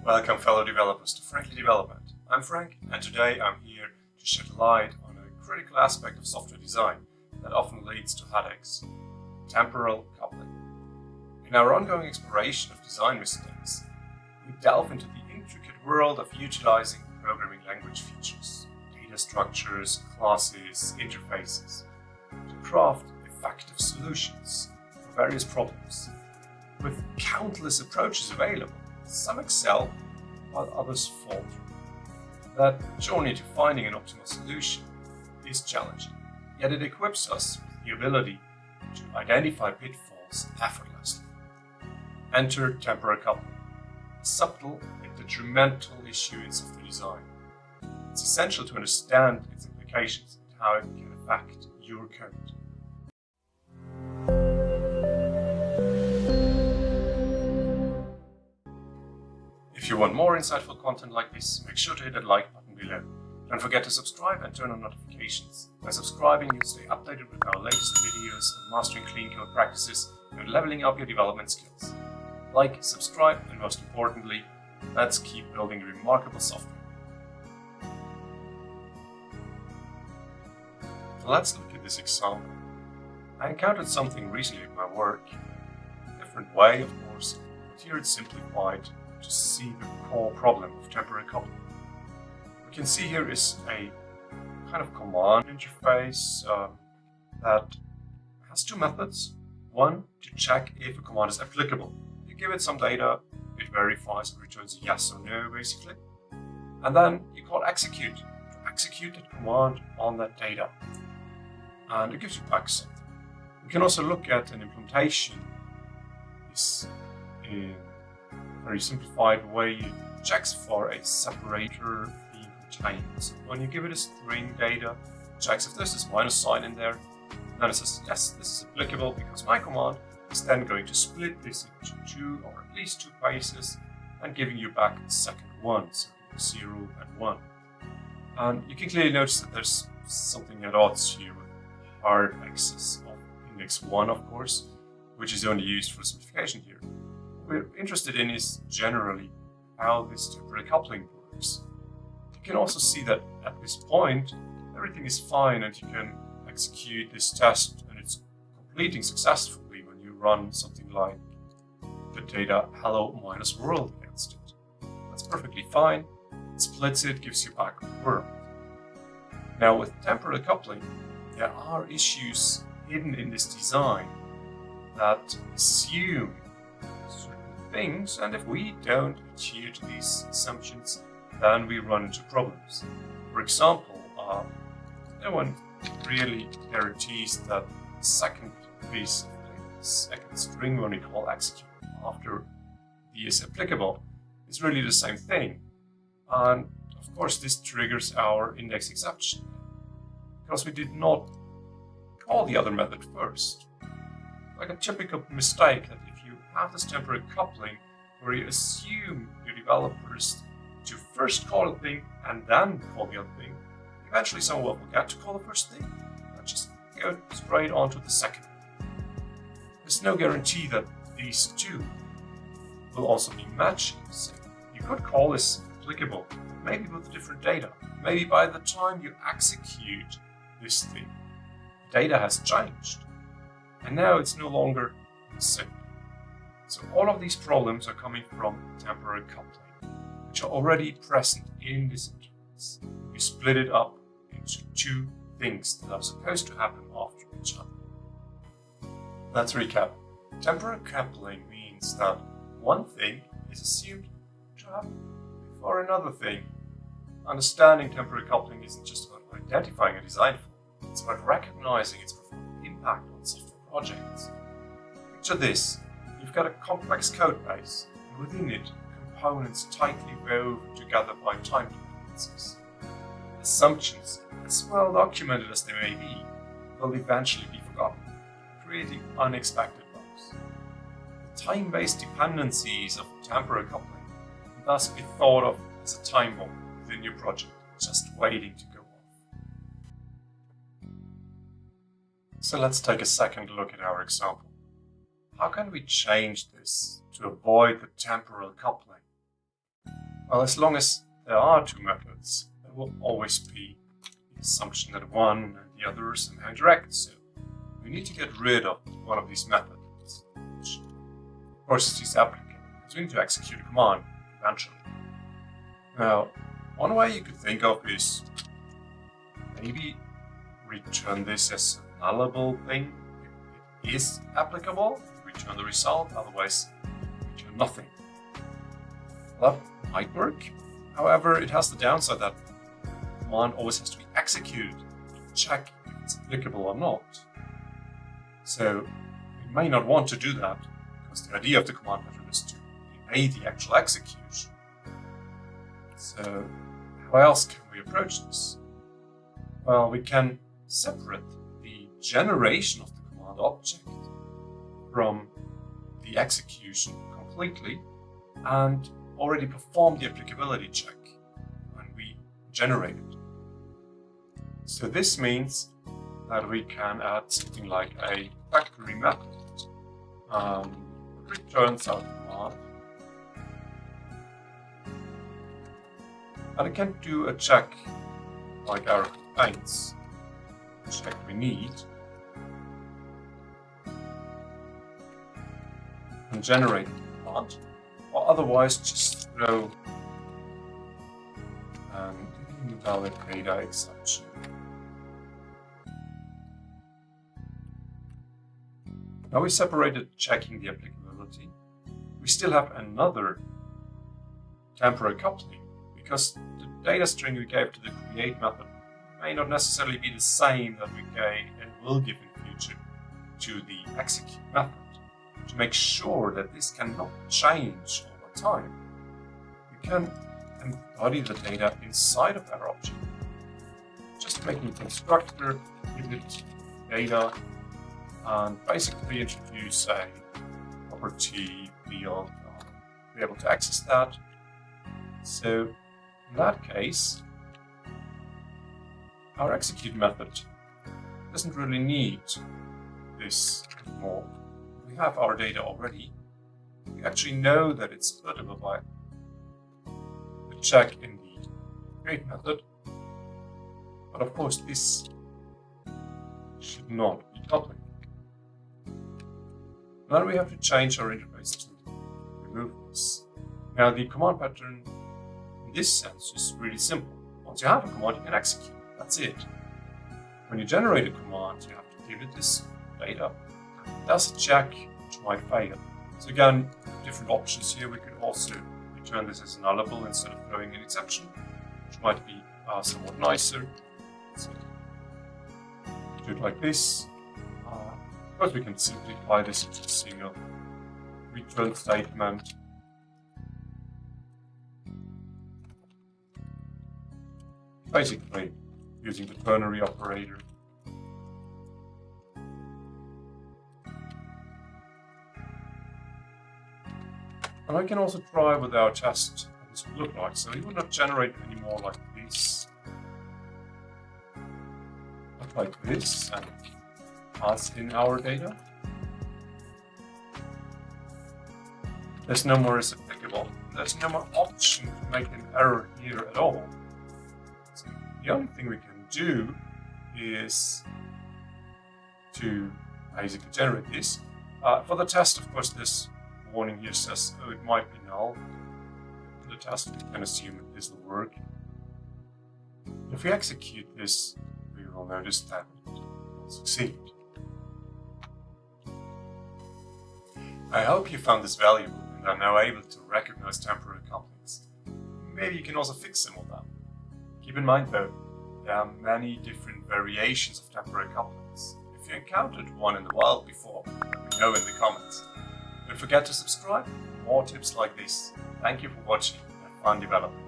Welcome fellow developers to Frankly Development. I'm Frank, and today I'm here to shed light on a critical aspect of software design that often leads to headaches: temporal coupling. In our ongoing exploration of design mistakes, we delve into the intricate world of utilizing programming language features, data structures, classes, interfaces, to craft effective solutions for various problems. With countless approaches available, some excel while others falter. That journey to finding an optimal solution is challenging, yet it equips us with the ability to identify pitfalls effortlessly. Enter temporal coupling, a subtle yet detrimental issue in software design. It's essential to understand its implications and how it can affect your code. If you want more insightful content like this, make sure to hit that like button below. Don't forget to subscribe and turn on notifications. By subscribing, you'll stay updated with our latest videos on mastering clean code practices and leveling up your development skills. Like, subscribe, and most importantly, let's keep building remarkable software. Let's look at this example. I encountered something recently in my work. A different way, of course, but here it's simplified to see the core problem of temporal coupling. What we can see here is a kind of command interface that has two methods. One, to check if a command is applicable. You give it some data, it verifies and returns a yes or no, basically. And then you call execute to execute that command on that data. And it gives you back something. We can also look at an implementation. This in a very simplified way, it checks for a separator being contained. So when you give it a string data, it checks if there's this minus sign in there. Then it says, yes, this is applicable because my command is then going to split this into two or at least two places and giving you back the second one, so 0 and 1. And you can clearly notice that there's something at odds here with hard access of index 1, of course, which is only used for simplification here. What we're interested in is generally how this temporal coupling works. You can also see that at this point, everything is fine and you can execute this test and it's completing successfully when you run something like the data hello minus world against it. That's perfectly fine. It splits it, gives you back the world. Now with temporal coupling, there are issues hidden in this design that assume certain things, and if we don't adhere to these assumptions, then we run into problems. For example, no one really guarantees that the second piece of the second string when we call execute after the is applicable is really the same thing. And of course this triggers our index exception because we did not call the other method first. Like a typical mistake that if you have this temporal coupling where you assume your developers to first call a thing and then call the other thing, eventually someone will forget to call the first thing and just go straight on to the second. There's no guarantee that these two will also be matching. So you could call this applicable, maybe with different data. Maybe by the time you execute this thing, the data has changed. And now it's no longer the same. So all of these problems are coming from temporal coupling, which are already present in this interface. You split it up into two things that are supposed to happen after each other. Let's recap. Temporal coupling means that one thing is assumed to happen before another thing. Understanding temporal coupling isn't just about identifying a design flaw, it's about recognizing its profound impact on software projects. Picture this: you've got a complex code base, and within it, components tightly woven together by time dependencies. Assumptions, as well documented as they may be, will eventually be forgotten, creating unexpected bugs. The time-based dependencies of temporal coupling can thus be thought of as a time bomb within your project, just waiting to go off. So let's take a second look at our example. How can we change this to avoid the temporal coupling? Well, as long as there are two methods, there will always be the assumption that one and the other are somehow direct. So we need to get rid of one of these methods, which of course is applicable, because we need to execute a command eventually. Now, one way you could think of is maybe return this as a nullable thing. If it is applicable, return the result, otherwise return nothing. That might work. However, it has the downside that the command always has to be executed to check if it's applicable or not. So we may not want to do that, because the idea of the command pattern is to delay the actual execution. So how else can we approach this? Well, we can separate the generation of the command object from the execution completely and already perform the applicability check when we generate it. So this means that we can add something like a factory method that returns our command, and it can do a check like our contains check we need, and generate the command, or otherwise just throw an invalid data exception. Now we separated checking the applicability. We still have another temporal coupling, because the data string we gave to the create method may not necessarily be the same that we gave and will give in future to the execute method. To make sure that this cannot change over time, we can embody the data inside of our object, just making a constructor, give it data, and basically introduce a property field, be able to access that. So in that case, our execute method doesn't really need this anymore. We have our data already. We actually know that it's splittable by the check in the create method. But of course, this should not be public. Then we have to change our interface to remove this. Now, the command pattern in this sense is really simple. Once you have a command, you can execute. That's it. When you generate a command, you have to give it this data. It does a check, which might fail. So again, different options here. We could also return this as nullable instead of throwing an exception, which might be somewhat nicer. So do it like this. Of course, we can simplify this into a single return statement. Basically, using the ternary operator. And I can also try with our test what this would look like. So it would not generate any more like this, but like this, and pass in our data. There's no more is applicable. There's no more option to make an error here at all. So the only thing we can do is to basically generate this. For the test, of course, this warning here says, oh, it might be null. For the test, we can assume this will work. If we execute this, we will notice that it will succeed. I hope you found this valuable and are now able to recognize temporal couplings. Maybe you can also fix some of them. Keep in mind though, there are many different variations of temporal couplings. If you encountered one in the wild before, let me know in the comments. Don't forget to subscribe for more tips like this. Thank you for watching and fun developing.